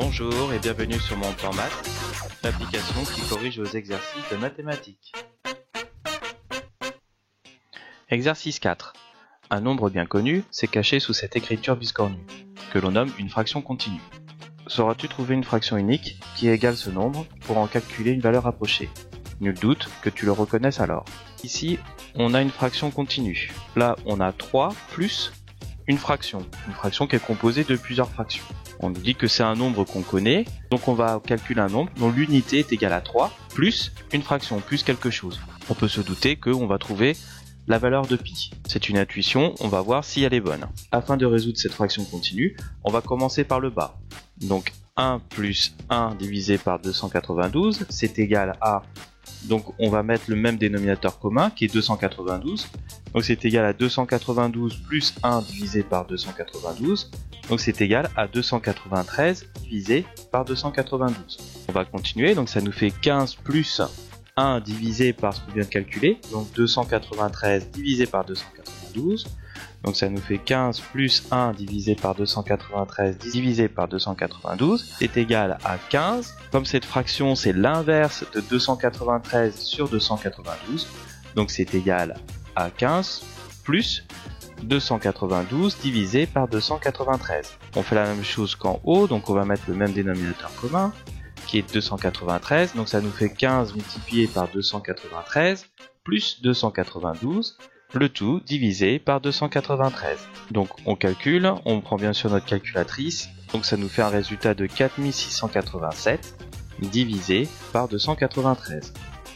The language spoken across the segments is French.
Bonjour et bienvenue sur Mon Plan Maths, l'application qui corrige vos exercices de mathématiques. Exercice 4. Un nombre bien connu s'est caché sous cette écriture biscornue, que l'on nomme une fraction continue. Sauras-tu trouver une fraction unique qui égale ce nombre pour en calculer une valeur approchée? Nul doute que tu le reconnaisses alors. Ici, on a une fraction continue. Là, on a 3 plus une fraction qui est composée de plusieurs fractions. On nous dit que c'est un nombre qu'on connaît, donc on va calculer un nombre dont l'unité est égale à 3 plus une fraction, plus quelque chose. On peut se douter qu'on va trouver la valeur de pi. C'est une intuition, on va voir si elle est bonne. Afin de résoudre cette fraction continue, on va commencer par le bas. Donc 1 plus 1 divisé par 292, c'est égal à... Donc on va mettre le même dénominateur commun qui est 292. Donc c'est égal à 292 plus 1 divisé par 292. Donc c'est égal à 293 divisé par 292. On va continuer, donc ça nous fait 15 plus 1 divisé par ce qu'on vient de calculer. Donc 293 divisé par 292. Donc ça nous fait 15 plus 1 divisé par 293 divisé par 292, c'est égal à 15. Comme cette fraction c'est l'inverse de 293 sur 292, donc c'est égal à 15 plus 292 divisé par 293. On fait la même chose qu'en haut, donc on va mettre le même dénominateur commun, qui est 293, donc ça nous fait 15 multiplié par 293 plus 292, le tout divisé par 293. Donc on calcule, on prend bien sûr notre calculatrice, donc ça nous fait un résultat de 4687 divisé par 293.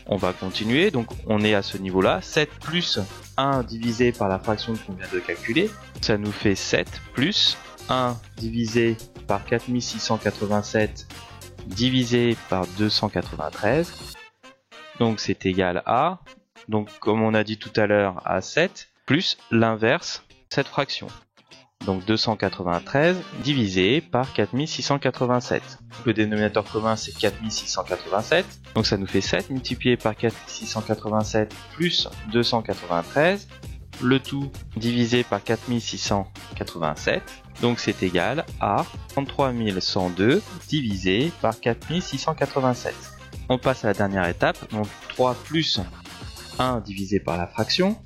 On va continuer, donc on est à ce niveau-là, 7 plus 1 divisé par la fraction qu'on vient de calculer, ça nous fait 7 plus 1 divisé par 4687 divisé par 293, donc c'est égal à... Donc comme on a dit tout à l'heure, à 7 plus l'inverse de cette fraction. Donc 293 divisé par 4687. Le dénominateur commun c'est 4687. Donc ça nous fait 7 multiplié par 4687 plus 293. Le tout divisé par 4687. Donc c'est égal à 33102 divisé par 4687. On passe à la dernière étape. Donc 3 plus 1 divisé par la fraction,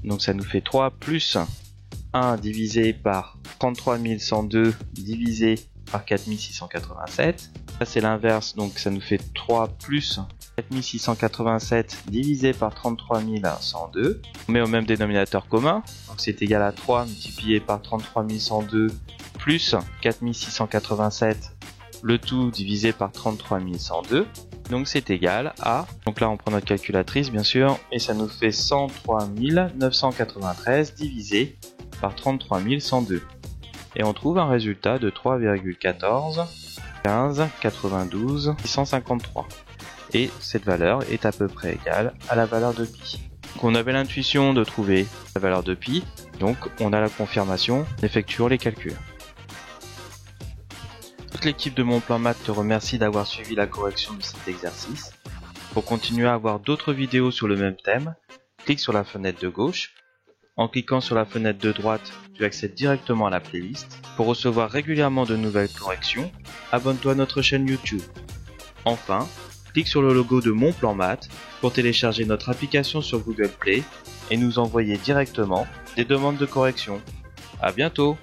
donc ça nous fait 3 plus 1 divisé par 33102 divisé par 4687, ça c'est l'inverse, donc ça nous fait 3 plus 4687 divisé par 33102, on met au même dénominateur commun, donc c'est égal à 3 multiplié par 33102 plus 4687, le tout divisé par 33102, donc c'est égal à, donc là on prend notre calculatrice bien sûr, et ça nous fait 103 993 divisé par 33 102. Et on trouve un résultat de 3,14 15 92 653. Et cette valeur est à peu près égale à la valeur de pi. Donc on avait l'intuition de trouver la valeur de pi, donc on a la confirmation, effectuons les calculs. Toute l'équipe de Mon Plan Maths te remercie d'avoir suivi la correction de cet exercice. Pour continuer à voir d'autres vidéos sur le même thème, clique sur la fenêtre de gauche. En cliquant sur la fenêtre de droite, tu accèdes directement à la playlist. Pour recevoir régulièrement de nouvelles corrections, abonne-toi à notre chaîne YouTube. Enfin, clique sur le logo de Mon Plan Maths pour télécharger notre application sur Google Play et nous envoyer directement des demandes de correction. À bientôt!